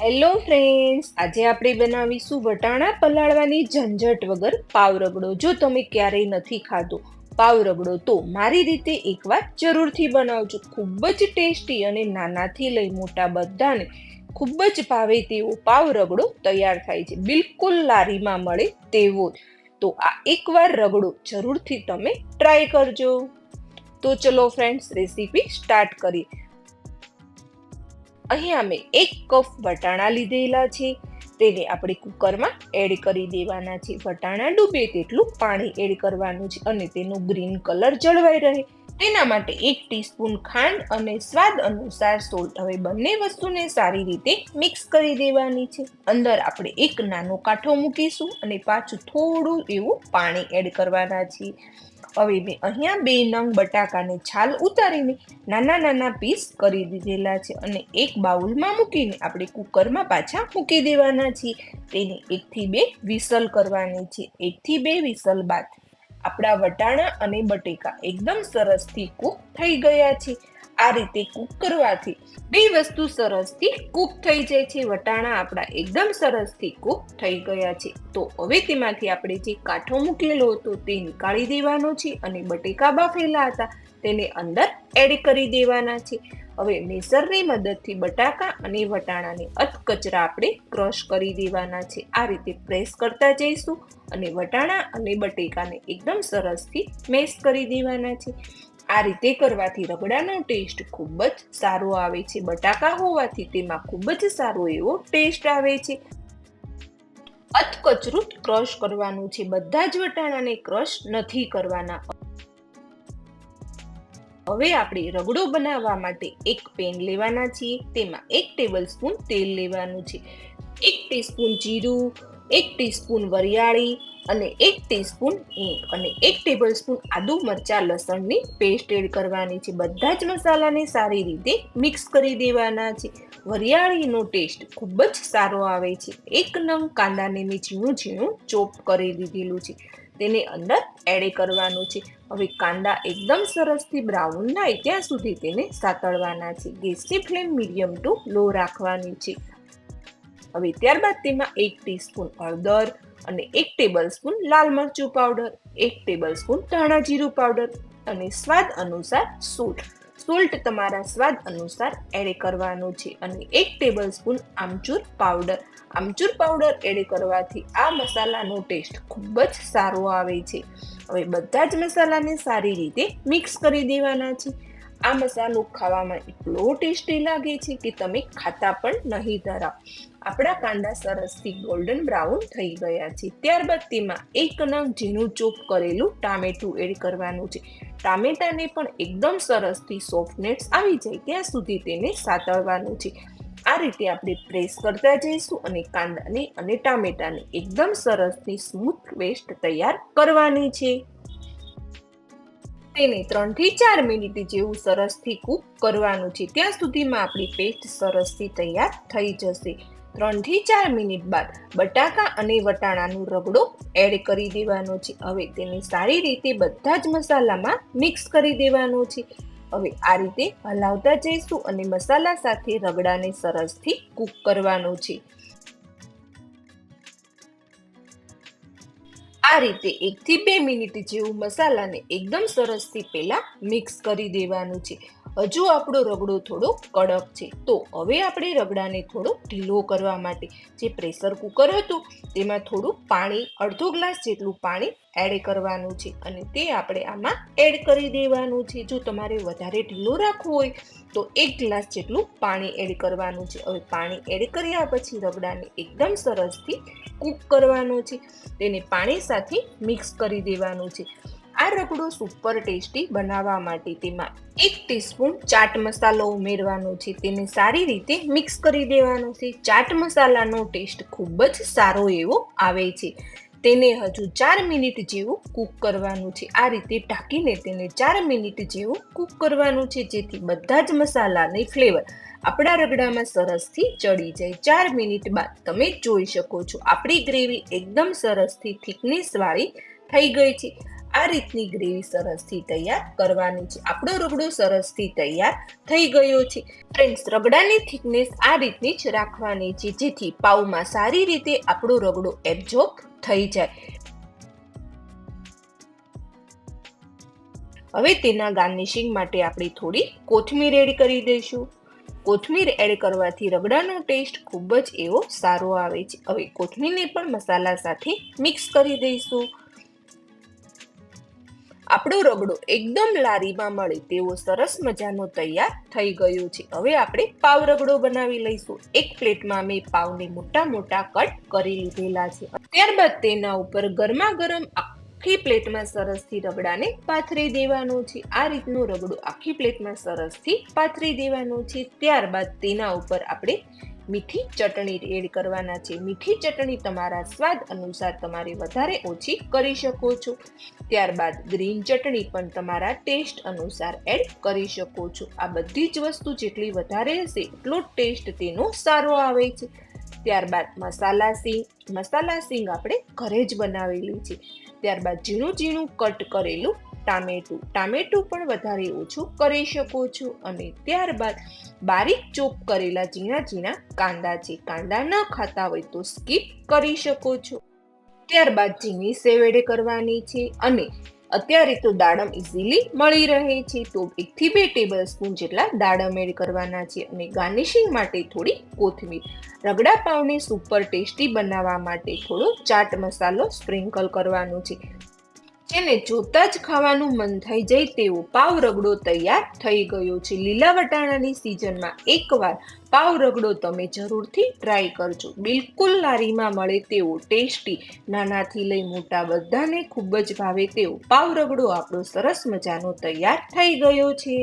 Hello friends, આજે આપણે બનાવીશું વટાણા પલાળવાની ઝંઝટ વગર પાવ રગડો. જો તમે ક્યારેય નથી ખાધો પાવ રગડો તો મારી રીતે એકવાર જરૂરથી બનાવજો. ખૂબ જ ટેસ્ટી અને નાનાથી લઈ મોટા બધાને ખૂબ જ ભાવે તેવો પાવ રગડો તૈયાર થાય છે. બિલકુલ લારીમાં મળે તેવો. તો આ એકવાર રગડો જરૂરથી તમે ટ્રાય કરજો. તો ચલો ફ્રેન્ડ્સ, રેસીપી સ્ટાર્ટ કરીએ. અહીંયા મેં 1 કપ વટાણા લીધેલા છે. તેને આપણે કુકરમાં એડ કરી દેવાના છે. વટાણા ડૂબે તેટલું પાણી એડ કરવાનું છે અને તેનો ગ્રીન કલર જળવાઈ રહે તેના માટે 1 ટીસ્પૂન ખાંડ અને સ્વાદ અનુસાર સોલ્ટ. હવે બંને વસ્તુને સારી રીતે મિક્સ કરી દેવાની છે. અંદર આપણે એક નાનો કાંઠો મૂકીશું અને પાછું થોડું એવું પાણી એડ કરવાના છે. હવે મેં અહીંયા 2 નંગ બટાકાને છાલ ઉતારીને નાના નાના પીસ કરી દીધેલા છે અને એક બાઉલમાં મૂકીને આપણે કુકરમાં પાછા મૂકી દેવાના છીએ. તેને 1 થી 2 વિસલ કરવાની છે. 1 થી 2 વિસલ બાદ આપણા વટાણા અને બટેકા એકદમ સરસથી કૂક થઈ ગયા છે. આ રીતે કૂક કરવાથી બે વસ્તુ સરસથી કૂક થઈ જાય છે. વટાણા આપણા એકદમ સરસથી કૂક થઈ ગયા છે. તો હવે તેમાંથી આપણે જે કાંઠો મૂકેલો હતો તે નીકાળી દેવાનો છે અને બટેકા બાફેલા હતા તેને અંદર એડ કરી દેવાના છે. હવે મેસરની મદદથી બટાકા અને વટાણાને અધકચરા આપણે ક્રશ કરી દેવાના છે. આ રીતે પ્રેસ કરતા જઈશું અને વટાણા અને બટેકાને એકદમ સરસથી મેશ કરી દેવાના છે. આ રીતે કરવાથી રગડાનો ટેસ્ટ ખૂબ જ સારો આવે છે. બટાકા હોવાથી તેમાં ખૂબ જ સારો એવો ટેસ્ટ આવે છે. અધકચરું ક્રશ કરવાનું છે. બધા જ વટાણાને ક્રશ નથી કરવાના. હવે આપણે રગડો બનાવવા માટે એક પેન લેવાના છીએ. તેમાં 1 ટેબલસ્પૂન તેલ લેવાનું છે. 1 ટીસ્પૂન જીરું, 1 ટીસ્પૂન વરિયાળી અને 1 ટીસ્પૂન હિંગ અને 1 ટેબલસ્પૂન આદુ મરચા લસણની પેસ્ટ એડ કરવાની છે. બધા જ મસાલાને સારી રીતે મિક્સ કરી દેવાના છે. વરિયાળીનો ટેસ્ટ ખૂબ જ સારો આવે છે. 1 નંગ કાંદાને મેં ઝીણું ઝીણું ચોપ કરી દીધેલું છે. તેને અંદર એડ કરવાનું છે. હવે કાંદા એકદમ સરસથી બ્રાઉન થાય ત્યાં સુધી તેને સાતળવાના છે. ગેસની ફ્લેમ મીડિયમ ટુ લો રાખવાની છે. હવે ત્યારબાદ તેમાં 1 ટીસ્પૂન હળદર અને 1 ટેબલસ્પૂન લાલ મરચું પાવડર, 1 ટેબલસ્પૂન ધાણા જીરું પાવડર અને સ્વાદ અનુસાર સોલ્ટ તમારા સ્વાદ અનુસાર એડ કરવાનું છે અને 1 ટેબલસ્પૂન આમચૂર પાવડર એડ કરવાથી આ મસાલાનો ટેસ્ટ ખૂબ જ સારો આવે છે. હવે બધા જ મસાલાને સારી રીતે મિક્સ કરી દેવાના છે. આ મસાલો ખાવામાં એટલો ટેસ્ટી લાગે છે કે તમે ખાતા પણ નહીં ધરાવ. આપણા કાંદા સરસથી ગોલ્ડન બ્રાઉન થઈ ગયા છે. ત્યારબાદ તેમાં 1 નંગ ઝીણું ચોપ કરેલું ટામેટું એડ કરવાનું છે. ટામેટાને પણ એકદમ સરસથી સોફ્ટનેસ આવી જાય ત્યાં સુધી તેને સાતળવાનું છે. આ રીતે આપણે પ્રેસ કરતા જઈશું અને કાંદાને અને ટામેટાને એકદમ સરસની સ્મૂથ પેસ્ટ તૈયાર કરવાની છે. તેને 3 થી 4 મિનિટ જેવું સરસથી કૂક કરવાનું છે. ત્યાં સુધીમાં આપણી પેસ્ટ સરસથી તૈયાર થઈ જશે. 3 થી 4 મિનિટ બાદ બટાકા અને વટાણાનો રગડો એડ કરી દેવાનો છે. હવે તેને સારી રીતે બધા જ મસાલામાં મિક્સ કરી દેવાનો છે. હવે આ રીતે હલાવતા જઈશું અને મસાલા સાથે રગડાને સરસથી કૂક કરવાનો છે. આ રીતે 1 થી 2 મિનિટ જેવું મસાલાને એકદમ સરસથી પહેલા મિક્સ કરી દેવાનું છે. હજુ આપણો રગડો થોડો કડક છે તો હવે આપણે રગડાને થોડો ઢીલો કરવા માટે જે પ્રેશર કુકર હતું તેમાં થોડું પાણી, અડધો ગ્લાસ જેટલું પાણી એડ કરવાનું છે અને તે આપણે આમાં એડ કરી દેવાનું છે. જો તમારે વધારે ઢીલું રાખવું હોય તો 1 ગ્લાસ જેટલું પાણી એડ કરવાનું છે. હવે પાણી એડ કર્યા પછી રગડાને એકદમ સરસથી કૂક કરવાનો છે. તેને પાણી સાથે મિક્સ કરી દેવાનું છે. આ રગડો સુપર ટેસ્ટી બનાવવા માટે તેમાં 1 ટીસ્પૂન ચાટ મસાલો ઉમેરવાનો છે. તેને સારી રીતે મિક્સ કરી દેવાનો છે. ચાટ મસાલાનો ટેસ્ટ ખૂબ જ સારો એવો આવે છે. તેને હજુ 4 મિનિટ જેવું કૂક કરવાનું છે. આ રીતે ઢાંકીને તેને 4 મિનિટ જેવું કૂક કરવાનું છે જેથી બધા જ મસાલાની ફ્લેવર આપણા રગડામાં સરસથી ચડી જાય. 4 મિનિટ બાદ તમે જોઈ શકો છો આપણી ગ્રેવી એકદમ સરસથી થિકનેસ વાળી થઈ ગઈ છે. આ રીતની ગ્રેવી સરસથી તૈયાર કરવાની છે. આપણો રગડો સરસથી તૈયાર થઈ ગયો છે. ફ્રેન્ડ્સ, રગડાની થિકનેસ આ રીતની જ રાખવાની છે, જેથી પાઉમાં સારી રીતે આપણો રગડો એબ્ઝોર્બ થઈ જાય. હવે તેના ગાર્નિશિંગ માટે આપણે થોડી કોથમીર એડ કરી દઈશું. કોથમીર એડ કરવાથી રગડાનો ટેસ્ટ ખૂબ જ એવો સારો આવે છે. હવે કોથમીરને પણ મસાલા સાથે મિક્સ કરી દઈશું. આપણો રગડો એકદમ લારીમાં મળે તેવો સરસ મજાનો તૈયાર થઈ ગયો છે. હવે આપણે પાવ રગડો બનાવી લઈશું. એક પ્લેટમાં મેં પાવને મોટા મોટા કટ કરી લીધેલા છે. ત્યારબાદ તેના ઉપર ગરમા ગરમ આખી પ્લેટમાં સરસથી રગડાને પાથરી દેવાનો છે. આ રીતનું રગડું આખી પ્લેટમાં સરસથી પાથરી દેવાનું છે. ત્યારબાદ તેના ઉપર આપણે મીઠી ચટણી એડ કરવાના છે. મીઠી ચટણી તમારા સ્વાદ અનુસાર તમારે વધારે ઓછી કરી શકો છો. ત્યારબાદ ગ્રીન ચટણી પણ તમારા ટેસ્ટ અનુસાર એડ કરી શકો છો. આ બધી જ વસ્તુ જેટલી વધારે હશે એટલો ટેસ્ટ તેનો સારો આવે છે. ત્યારબાદ મસાલા સિંગ આપણે ઘરે જ બનાવેલી છે. ત્યારબાદ ઝીણું ઝીણું કટ કરેલું ટામેટું પણ વધારે ઓછું કરી શકો છો. અને ત્યારબાદ બારીક ચોપ કરેલા ઝીણા ઝીણા કાંદા છે. કાંદા ન ખાતા હોય તો સ્કીપ કરી શકો છો. ત્યારબાદ ઝીણી સેવ એડ કરવાની છે. અને અત્યારે તો દાડમ ઇઝીલી મળી રહે છે, તો 1 થી 2 ટેબલ સ્પૂન જેટલા દાડમ એડ કરવાના છે. અને ગાર્નિશિંગ માટે થોડી કોથમીર. રગડા પાવને સુપર ટેસ્ટી બનાવવા માટે થોડો ચાટ મસાલો સ્પ્રિંકલ કરવાનો છે, જેને જોતા જ ખાવાનું મન થઈ જાય તેવો પાવ રગડો તૈયાર થઈ ગયો છે. લીલા વટાણાની સિઝનમાં એકવાર પાવ રગડો તમે જરૂરથી ટ્રાય કરજો. બિલકુલ લારીમાં મળે તેવો ટેસ્ટી, નાનાથી લઈ મોટા બધાને ખૂબ જ ભાવે તેવો પાવ રગડો આપણો સરસ મજાનો તૈયાર થઈ ગયો છે.